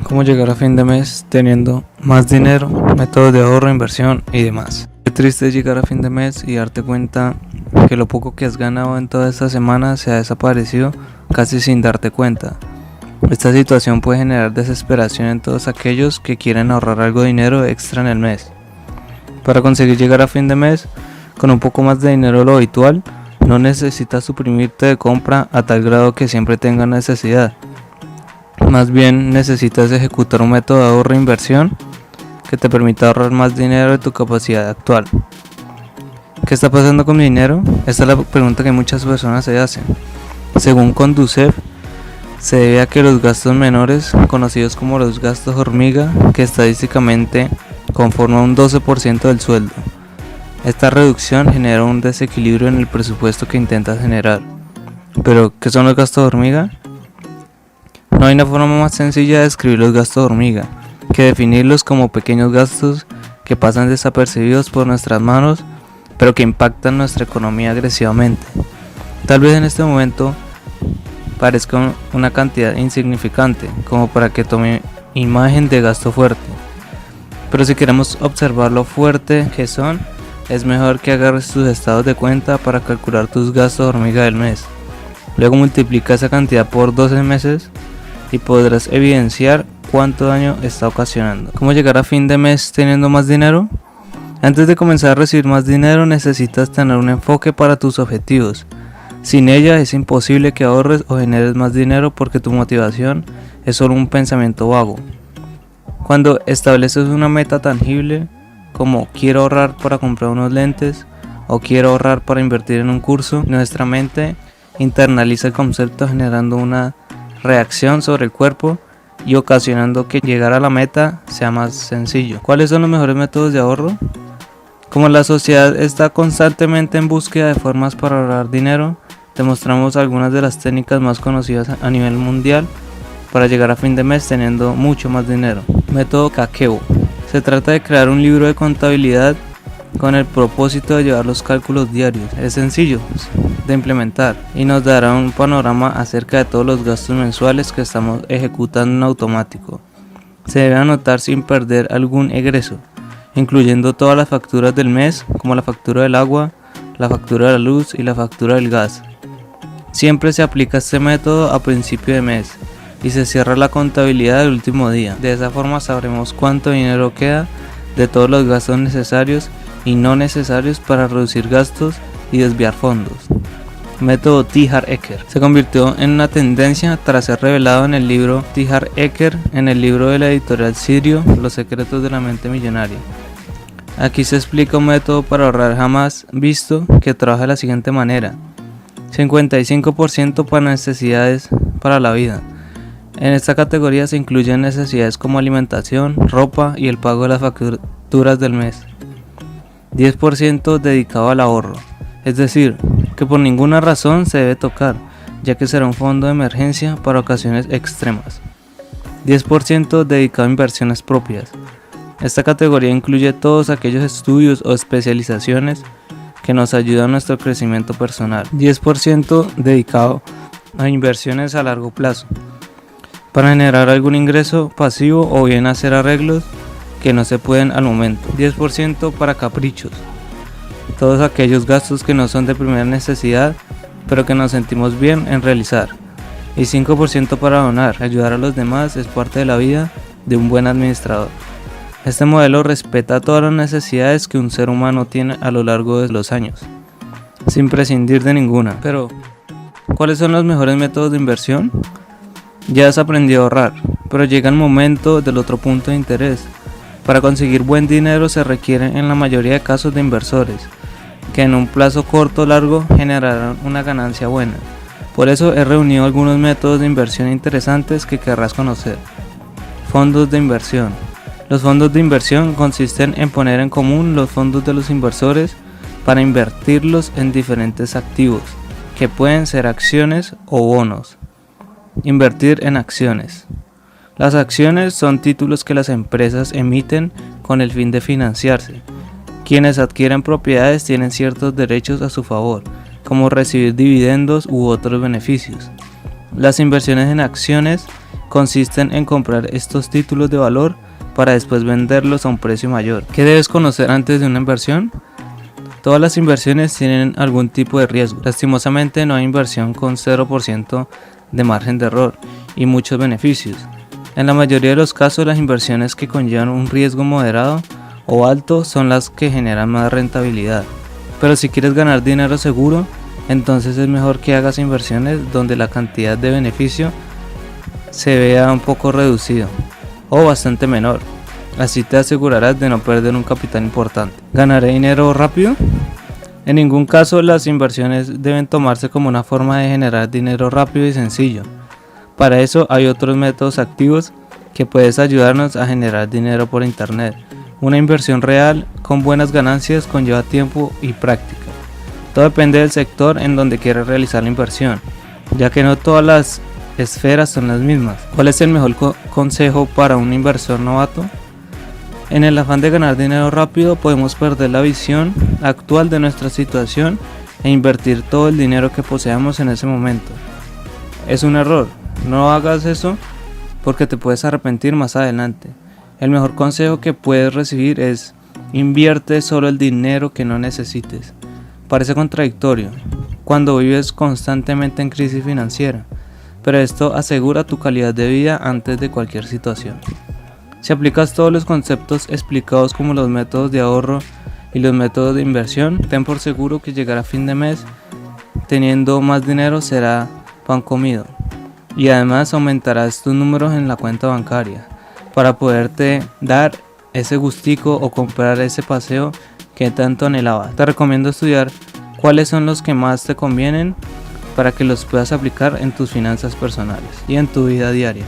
Cómo llegar a fin de mes teniendo más dinero, métodos de ahorro, inversión y demás. Qué triste es llegar a fin de mes y darte cuenta que lo poco que has ganado en toda esta semana se ha desaparecido casi sin darte cuenta. Esta situación puede generar desesperación en todos aquellos que quieren ahorrar algo de dinero extra en el mes. Para conseguir llegar a fin de mes con un poco más de dinero de lo habitual, no necesitas suprimirte de compra a tal grado que siempre tengas necesidad. Más bien necesitas ejecutar un método de ahorro e inversión que te permita ahorrar más dinero de tu capacidad actual. ¿Qué está pasando con mi dinero? Esta es la pregunta que muchas personas se hacen. Según Conducef, se debe a que los gastos menores, conocidos como los gastos hormiga, que estadísticamente conforman un 12% del sueldo. Esta reducción genera un desequilibrio en el presupuesto que intentas generar. ¿Pero qué son los gastos hormiga? No hay una forma más sencilla de describir los gastos hormiga que definirlos como pequeños gastos que pasan desapercibidos por nuestras manos, pero que impactan nuestra economía agresivamente. Tal vez en este momento parezca una cantidad insignificante, como para que tome imagen de gasto fuerte. Pero si queremos observar lo fuerte que son, es mejor que agarres tus estados de cuenta para calcular tus gastos hormiga del mes. Luego multiplica esa cantidad por 12 meses y podrás evidenciar cuánto daño está ocasionando. ¿Cómo llegar a fin de mes teniendo más dinero? Antes de comenzar a recibir más dinero necesitas tener un enfoque para tus objetivos. Sin ella es imposible que ahorres o generes más dinero porque tu motivación es solo un pensamiento vago. Cuando estableces una meta tangible como quiero ahorrar para comprar unos lentes o quiero ahorrar para invertir en un curso, nuestra mente internaliza el concepto generando una reacción sobre el cuerpo y ocasionando que llegar a la meta sea más sencillo. ¿Cuáles son los mejores métodos de ahorro? Como la sociedad está constantemente en búsqueda de formas para ahorrar dinero, te mostramos algunas de las técnicas más conocidas a nivel mundial para llegar a fin de mes teniendo mucho más dinero. Método Kakebo. Se trata de crear un libro de contabilidad con el propósito de llevar los cálculos diarios. Es sencillo de implementar y nos dará un panorama acerca de todos los gastos mensuales que estamos ejecutando en automático. Se debe anotar sin perder algún egreso, incluyendo todas las facturas del mes, como la factura del agua, la factura de la luz y la factura del gas. Siempre se aplica este método a principio de mes y se cierra la contabilidad del último día. De esa forma sabremos cuánto dinero queda de todos los gastos necesarios y no necesarios para reducir gastos y desviar fondos. Método T. Harv Eker. Se convirtió en una tendencia tras ser revelado en el libro T. Harv Eker, en el libro de la editorial Sirio, Los secretos de la mente millonaria. Aquí se explica un método para ahorrar jamás visto que trabaja de la siguiente manera: 55% para necesidades para la vida. En esta categoría se incluyen necesidades como alimentación, ropa y el pago de las facturas del mes. 10% dedicado al ahorro, es decir, que por ninguna razón se debe tocar, ya que será un fondo de emergencia para ocasiones extremas. 10% dedicado a inversiones propias. Esta categoría incluye todos aquellos estudios o especializaciones que nos ayudan a nuestro crecimiento personal. 10% dedicado a inversiones a largo plazo, para generar algún ingreso pasivo o bien hacer arreglos que no se pueden al momento. 10% para caprichos, todos aquellos gastos que no son de primera necesidad pero que nos sentimos bien en realizar. Y 5% para donar. Ayudar a los demás es parte de la vida de un buen administrador. Este modelo respeta todas las necesidades que un ser humano tiene a lo largo de los años, sin prescindir de ninguna. Pero, ¿cuáles son los mejores métodos de inversión? Ya has aprendido a ahorrar, pero llega el momento del otro punto de interés. Para conseguir buen dinero se requieren en la mayoría de casos de inversores, que en un plazo corto o largo generarán una ganancia buena. Por eso he reunido algunos métodos de inversión interesantes que querrás conocer. Fondos de inversión. Los fondos de inversión consisten en poner en común los fondos de los inversores para invertirlos en diferentes activos, que pueden ser acciones o bonos. Invertir en acciones. Las acciones son títulos que las empresas emiten con el fin de financiarse. Quienes adquieren propiedades tienen ciertos derechos a su favor, como recibir dividendos u otros beneficios. Las inversiones en acciones consisten en comprar estos títulos de valor para después venderlos a un precio mayor. ¿Qué debes conocer antes de una inversión? Todas las inversiones tienen algún tipo de riesgo. Lastimosamente no hay inversión con 0% de margen de error y muchos beneficios. En la mayoría de los casos, las inversiones que conllevan un riesgo moderado o alto son las que generan más rentabilidad. Pero si quieres ganar dinero seguro, entonces es mejor que hagas inversiones donde la cantidad de beneficio se vea un poco reducido o bastante menor. Así te asegurarás de no perder un capital importante. ¿Ganaré dinero rápido? En ningún caso las inversiones deben tomarse como una forma de generar dinero rápido y sencillo. Para eso hay otros métodos activos que puedes ayudarnos a generar dinero por internet. Una inversión real con buenas ganancias conlleva tiempo y práctica. Todo depende del sector en donde quieres realizar la inversión, ya que no todas las esferas son las mismas. ¿Cuál es el mejor consejo para un inversor novato? En el afán de ganar dinero rápido podemos perder la visión actual de nuestra situación e invertir todo el dinero que poseamos en ese momento. Es un error, no hagas eso porque te puedes arrepentir más adelante. El mejor consejo que puedes recibir es: invierte solo el dinero que no necesites. Parece contradictorio cuando vives constantemente en crisis financiera, pero esto asegura tu calidad de vida antes de cualquier situación. Si aplicas todos los conceptos explicados como los métodos de ahorro y los métodos de inversión, ten por seguro que llegar a fin de mes teniendo más dinero será pan comido, y además aumentarás tus números en la cuenta bancaria para poderte dar ese gustico o comprar ese paseo que tanto anhelabas. Te recomiendo estudiar cuáles son los que más te convienen para que los puedas aplicar en tus finanzas personales y en tu vida diaria.